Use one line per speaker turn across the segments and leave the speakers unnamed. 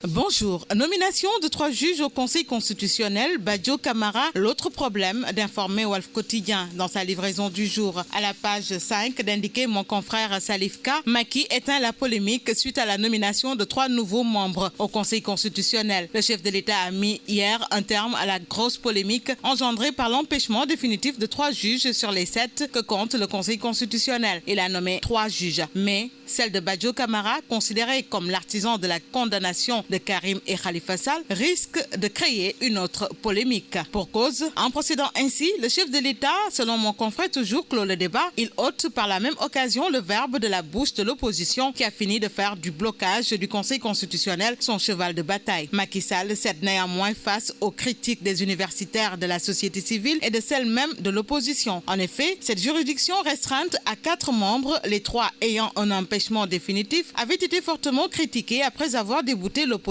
Bonjour. Nomination de 3 juges au Conseil constitutionnel. Badio Camara, l'autre problème d'informer Walf Quotidien dans sa livraison du jour. À la page 5 d'indiquer mon confrère Salif K. Macky éteint la polémique suite à la nomination de 3 nouveaux membres au Conseil constitutionnel. Le chef de l'État a mis hier un terme à la grosse polémique engendrée par l'empêchement définitif de 3 juges sur les 7 que compte le Conseil constitutionnel. Il a nommé 3 juges, mais celle de Badio Camara, considérée comme l'artisan de la condamnation de Karim et Khalifa Sall, risque de créer une autre polémique. Pour cause, en procédant ainsi, le chef de l'État, selon mon confrère toujours clôt le débat, il ôte par la même occasion le verbe de la bouche de l'opposition qui a fini de faire du blocage du Conseil constitutionnel son cheval de bataille. Macky Sall cède néanmoins face aux critiques des universitaires, de la société civile et de celles même de l'opposition. En effet, cette juridiction restreinte à 4 membres, les 3 ayant un empêchement définitif, avait été fortement critiquée après avoir débouté l'opposition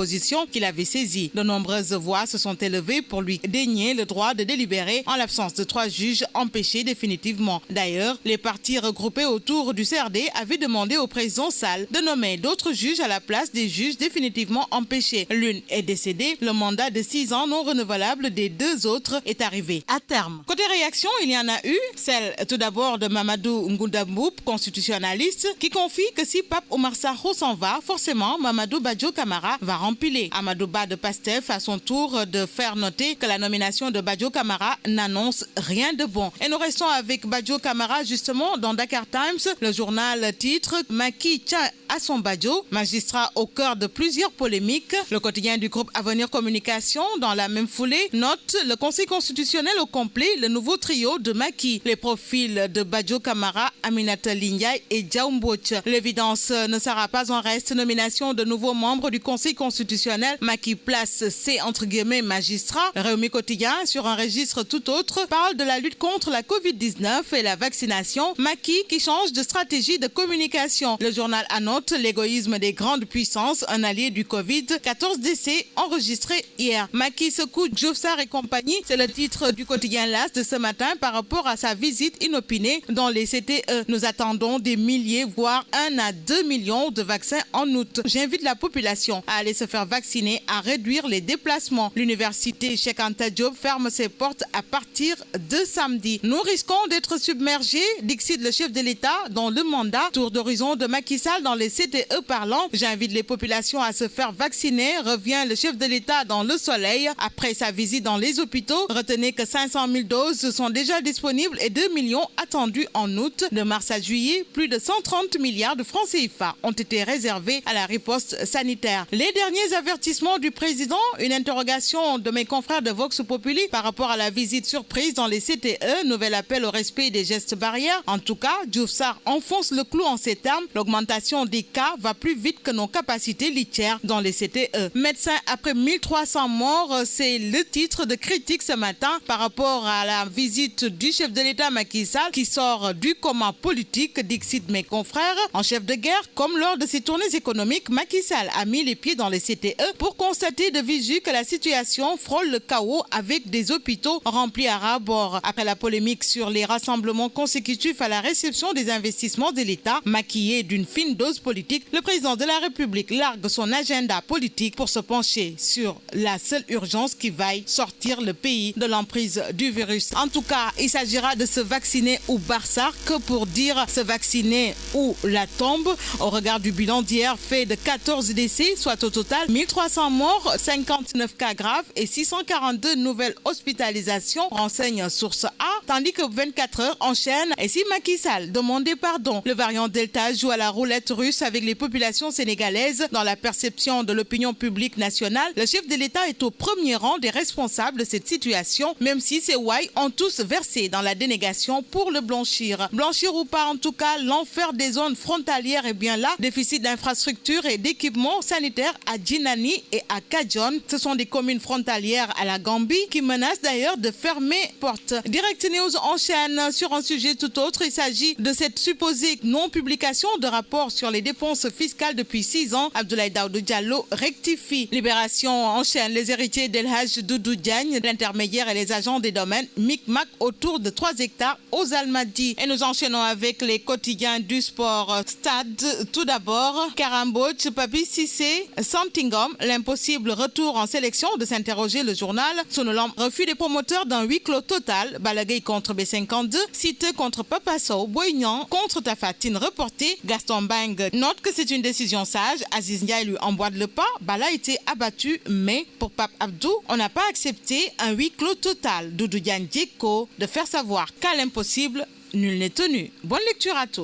qu'il avait saisie. De nombreuses voix se sont élevées pour lui dénier le droit de délibérer en l'absence de 3 juges empêchés définitivement. D'ailleurs, les partis regroupés autour du CRD avaient demandé au président Sall de nommer d'autres juges à la place des juges définitivement empêchés. L'une est décédée, le mandat de 6 ans non renouvelable des 2 autres est arrivé à terme. Côté réaction, il y en a eu, celle tout d'abord de Mamadou Ngouda Mboup, constitutionnaliste, qui confie que si Pape Oumar Sarr s'en va, forcément Mamadou Badio Camara va rempiler. Amadou Ba de Pastef à son tour de faire noter que la nomination de Badio Camara n'annonce rien de bon. Et nous restons avec Badio Camara justement dans Dakar Times. Le journal titre Macky tient à son Badio, magistrat au cœur de plusieurs polémiques. Le quotidien du groupe Avenir Communication, dans la même foulée, note le Conseil constitutionnel au complet, le nouveau trio de Macky. Les profils de Badio Camara, Aminata Lindiaye et Diao Mbouch. L'évidence ne sera pas en reste. Nomination de nouveaux membres du Conseil constitutionnel. Macky place ses magistrats. Réumi Quotidien, sur un registre tout autre, parle de la lutte contre la Covid-19 et la vaccination. Macky qui change de stratégie de communication. Le journal annote l'égoïsme des grandes puissances, un allié du Covid. 14 décès enregistrés hier. Macky secoue Diouf Sarr et compagnie. C'est le titre du quotidien LAS de ce matin par rapport à sa visite inopinée dans les CTE. Nous attendons des milliers, voire 1 à 2 millions de vaccins en août. J'invite la population à aller se faire vacciner, à réduire les déplacements. L'université Cheikh Anta Diop ferme ses portes à partir de samedi. Nous risquons d'être submergés, dixit le chef de l'État dans le mandat. Tour d'horizon de Macky Sall dans les CTE parlant. J'invite les populations à se faire vacciner, revient le chef de l'État dans Le Soleil. Après sa visite dans les hôpitaux, retenez que 500 000 doses sont déjà disponibles et 2 millions attendues en août. De mars à juillet, plus de 130 milliards de francs CFA ont été réservés à la riposte sanitaire. Les derniers avertissements du président, une interrogation de mes confrères de Vox Populi par rapport à la visite surprise dans les CTE, nouvel appel au respect des gestes barrières. En tout cas, Diouf Sarr enfonce le clou en ces termes. L'augmentation des cas va plus vite que nos capacités litières dans les CTE. Médecins après 1300 morts, c'est le titre de critique ce matin par rapport à la visite du chef de l'État Macky Sall qui sort du coma politique, dixit mes confrères. En chef de guerre, comme lors de ses tournées économiques, Macky Sall a mis les pieds dans les CTE pour constater de visu que la situation frôle le chaos avec des hôpitaux remplis à ras bord. Après la polémique sur les rassemblements consécutifs à la réception des investissements de l'État, maquillé d'une fine dose politique, le président de la République largue son agenda politique pour se pencher sur la seule urgence qui vaille sortir le pays de l'emprise du virus. En tout cas, il s'agira de se vacciner ou Barça, que pour dire se vacciner ou la tombe. Au regard du bilan d'hier fait de 14 décès, soit au total 1300 morts, 59 cas graves et 642 nouvelles hospitalisations, renseigne Source A, tandis que 24 heures enchaînent. Et si Macky Sall demandait pardon, le variant Delta joue à la roulette russe avec les populations sénégalaises. Dans la perception de l'opinion publique nationale, le chef de l'État est au premier rang des responsables de cette situation, même si ces ouailles ont tous versé dans la dénégation pour le blanchir. Blanchir ou pas, en tout cas, l'enfer des zones frontalières est bien là. Déficit d'infrastructures et d'équipements sanitaires à Djinani et à Kadjon. Ce sont des communes frontalières à la Gambie qui menacent d'ailleurs de fermer portes. Direct News enchaîne sur un sujet tout autre. Il s'agit de cette supposée non-publication de rapport sur les dépenses fiscales depuis 6 ans. Abdoulaye Daouda Diallo rectifie. Libération enchaîne. Les héritiers d'El Hadj Doudou Diagne, l'intermédiaire et les agents des domaines micmac autour de 3 hectares aux Almadies. Et nous enchaînons avec les quotidiens du sport. Stade, tout d'abord, Karamboch, Papi Cissé, sans Tingom, l'impossible retour en sélection de s'interroger le journal. Sonolam, refus des promoteurs d'un huis clos total. Balagay contre B52, Siteu contre Papa Sow, Boignan contre Tafatine reporté. Gaston Bang note que c'est une décision sage. Aziz Ndiaye lui emboîte le pas. Bala a été abattu, mais pour Pape Abdou, on n'a pas accepté un huis clos total. Doudou Diagne Dieko de faire savoir qu'à l'impossible, nul n'est tenu. Bonne lecture à tous.